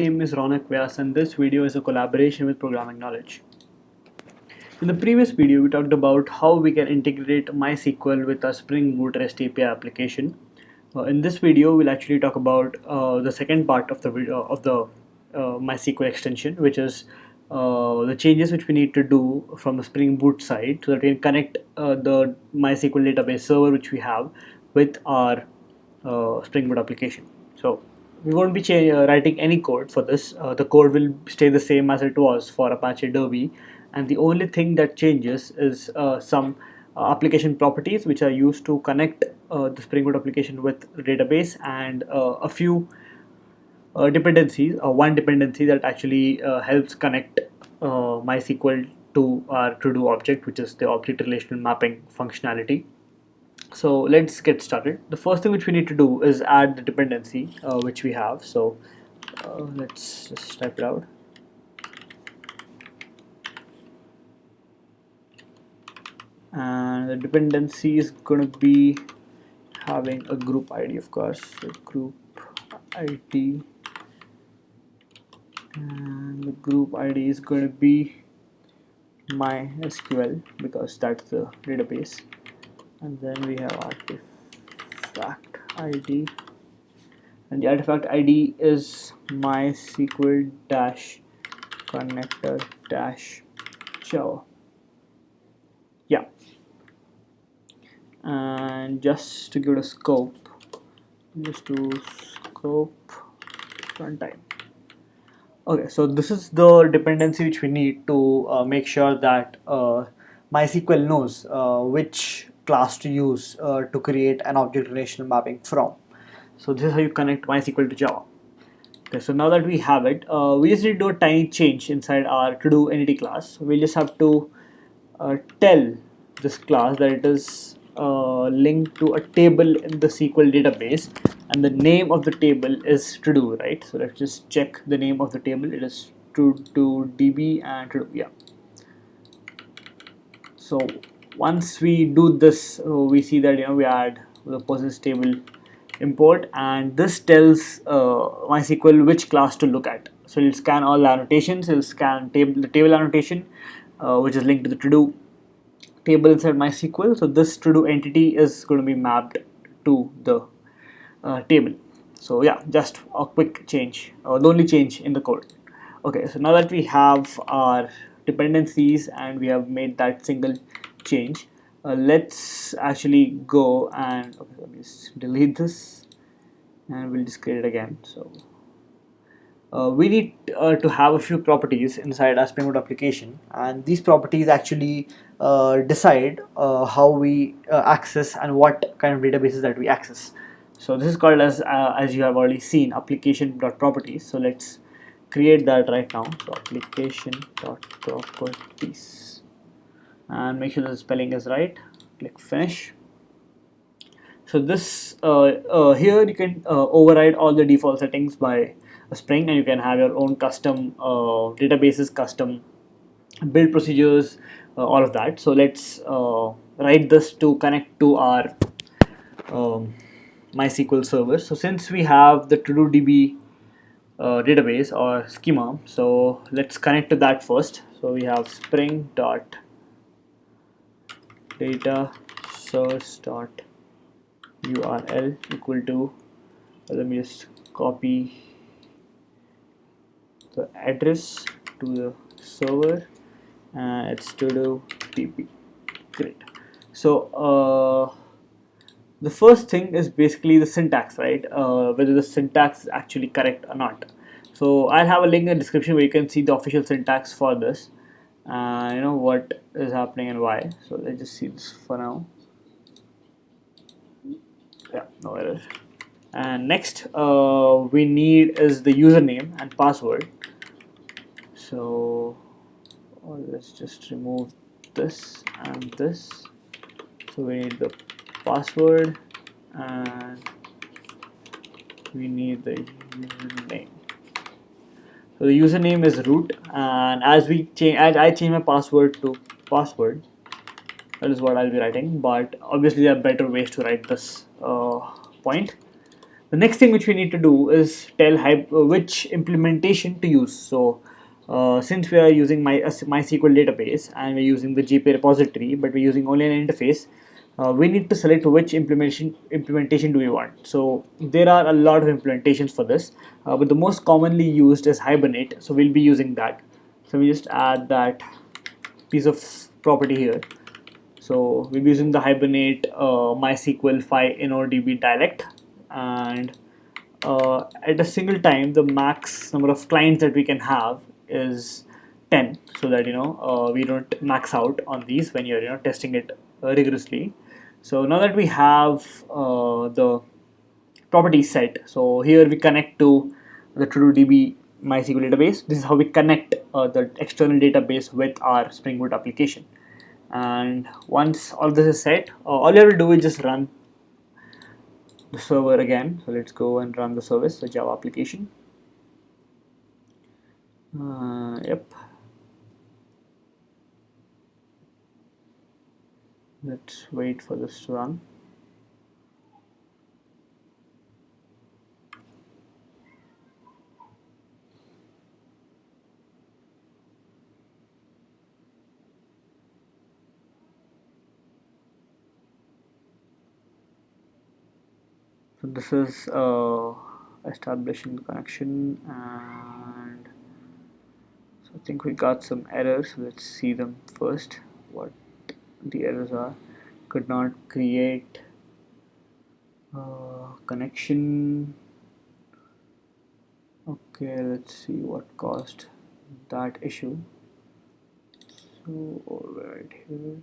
My name is Ronak Vyas and this video is a collaboration with Programming Knowledge. In the previous video, we talked about how we can integrate MySQL with a Spring Boot REST API application. In this video, we'll actually talk about the second part of the video of the MySQL extension, which is the changes which we need to do from the Spring Boot side so that we can connect the MySQL database server which we have with our Spring Boot application. So we won't be writing any code for this. The code will stay the same as it was for Apache Derby, and the only thing that changes is some application properties which are used to connect the Spring Boot application with database, and a few dependencies, one dependency that actually helps connect MySQL to our ToDo object, which is the object relational mapping functionality. So let's get started. The first thing which we need to do is add the dependency which we have. So let's just type it out. And the dependency is going to be having a group ID, of course. So group ID, and the group ID is going to be MySQL because that's the database. And then we have artifact ID, and the artifact ID is MySQL connector Java. Yeah, and just to give it a scope, just to scope runtime. Okay, so this is the dependency which we need to make sure that MySQL knows which class to use to create an object relational mapping from. So this is how you connect MySQL to Java. Okay, so now that we have it, we just need to do a tiny change inside our ToDo Entity class. We just have to tell this class that it is linked to a table in the SQL database, and the name of the table is ToDo, right? So let's just check the name of the table. It is ToDB and ToDo. Yeah. So once we do this, we see that we add the persons table import, and this tells MySQL which class to look at. So it'll scan all the annotations. It'll scan the table annotation, which is linked to the ToDo table inside MySQL. So this ToDo entity is going to be mapped to the table. So yeah, just a quick change, the only change in the code. Okay, so now that we have our dependencies and we have made that single change, let's actually go and let me just delete this and we'll just create it again. So we need to have a few properties inside our Spring Boot application, and these properties actually decide how we access and what kind of databases that we access. So this is called as you have already seen, application.properties. So let's create that right now. So application.properties, and make sure the spelling is right. Click finish. So this here you can override all the default settings by a Spring, and you can have your own custom databases, custom build procedures, all of that. So let's write this to connect to our MySQL server. So since we have the ToDoDB database or schema, so let's connect to that first. So we have spring.data source.url equal to, let me just copy the address to the server, and it's ToDo TP. Great. So the first thing is basically the syntax, right? Whether the syntax is actually correct or not. So I'll have a link in the description where you can see the official syntax for this, you know what is happening and why. So let's just see this for now. Yeah, no error. And next we need is the username and password. So let's just remove this and this. So we need the password and we need the username. So the username is root, and as I change my password to password, that is what I'll be writing. But obviously there are better ways to write this point. The next thing which we need to do is tell which implementation to use. So since we are using MySQL database and we're using the JPA repository, but we're using only an interface, we need to select which implementation do we want. So there are a lot of implementations for this, but the most commonly used is Hibernate. So we'll be using that. So we just add that piece of property here. So we'll be using the Hibernate MySQL 5 InnoDB dialect, and at a single time the max number of clients that we can have is 10, so that we don't max out on these when you're testing it rigorously. So now that we have the property set, so here we connect to the ToDo MySQL database. This is how we connect the external database with our Spring Boot application. And once all this is set, all you have to do is just run the server again. So let's go and run the service, the Java application. Yep. Let's wait for this to run. So this is establishing the connection, and so I think we got some errors. Let's see them first. What the errors are: could not create connection. Okay, let's see what caused that issue. So right here,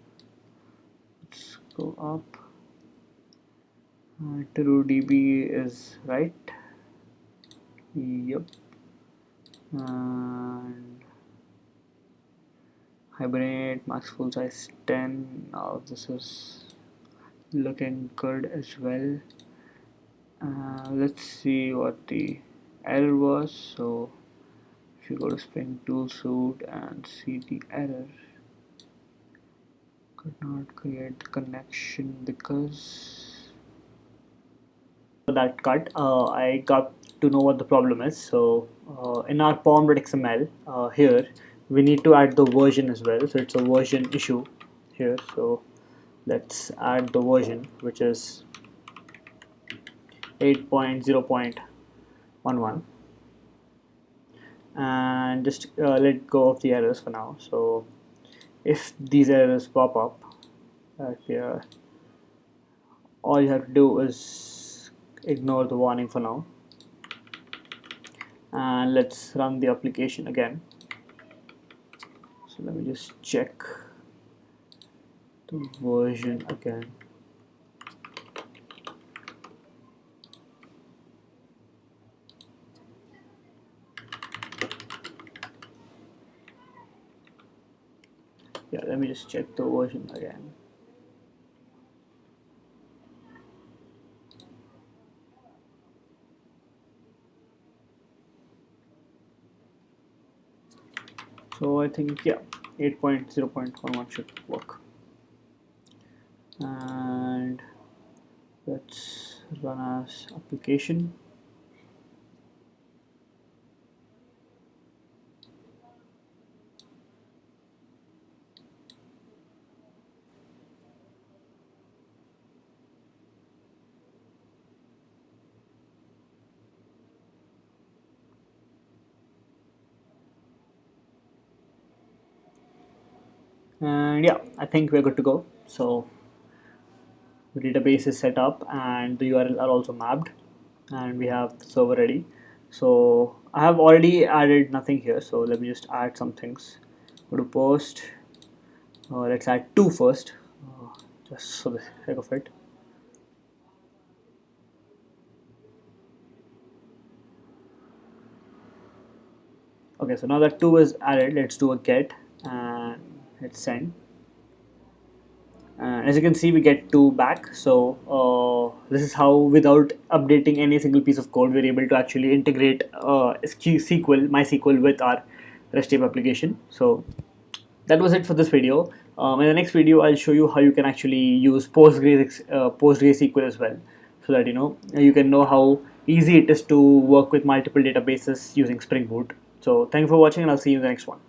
let's go up. ToDo is right. Yep. And Hibernate max full size 10. Now this is looking good as well. Let's see what the error was. So if you go to Spring Tool Suite and see the error, could not create the connection because that cut. I got to know what the problem is. So in our pom.xml here we need to add the version as well. So it's a version issue here. So let's add the version, which is 8.0.11, and just let go of the errors for now. So if these errors pop up, all you have to do is ignore the warning for now, and let's run the application again. So let me just check the version again. Yeah, let me just check the version again. So I think, yeah, 8.0.11 should work. And let's run as application. And yeah, I think we're good to go. So the database is set up and the URL are also mapped, and we have the server ready. So I have already added nothing here, so let me just add some things. Go to post. Let's add two first, just for the heck of it. Okay, so now that 2 is added, let's do a get and hit send. As you can see, we get 2 back. So this is how, without updating any single piece of code, we're able to actually integrate MySQL with our REST API application. So that was it for this video. In the next video, I'll show you how you can actually use PostgreSQL as well, so that you can know how easy it is to work with multiple databases using Spring Boot. So thank you for watching, and I'll see you in the next one.